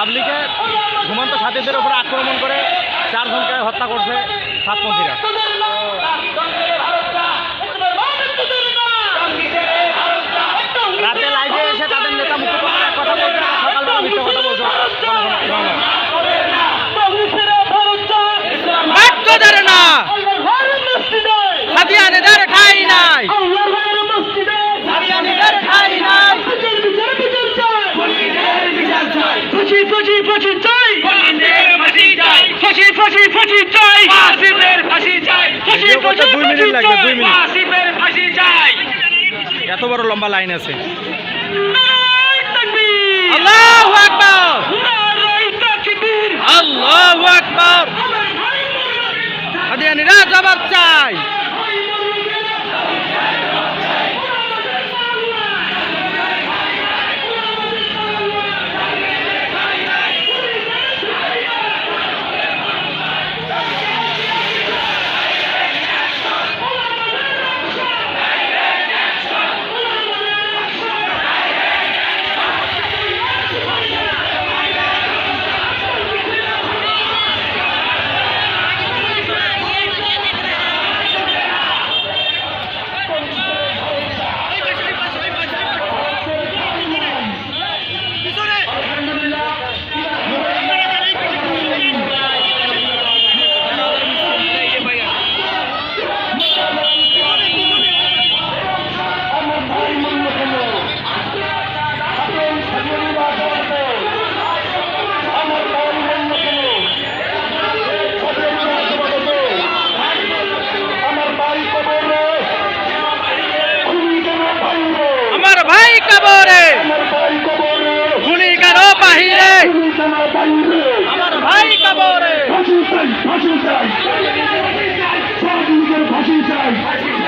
তাবলিগে ঘুমন্ত সাথীদের উপরে আক্রমণ করে 4 জনকে হত্যা করছে সাতপন্থীরা। রাতে লাইভে এসে তাদের নেতা মুখপাত্র এক কথা বলছে, সকালবেলা মিথ্যা কথা বলছে। এত বড় লম্বা লাইন আছে। আল্লাহু আকবার, আল্লাহু আকবার। কাদিয়ানীরা জবাব চাই। আমার ভাই কবরে, ফাঁসি চাই, ফাঁসি চাই, ফাঁসি চাই।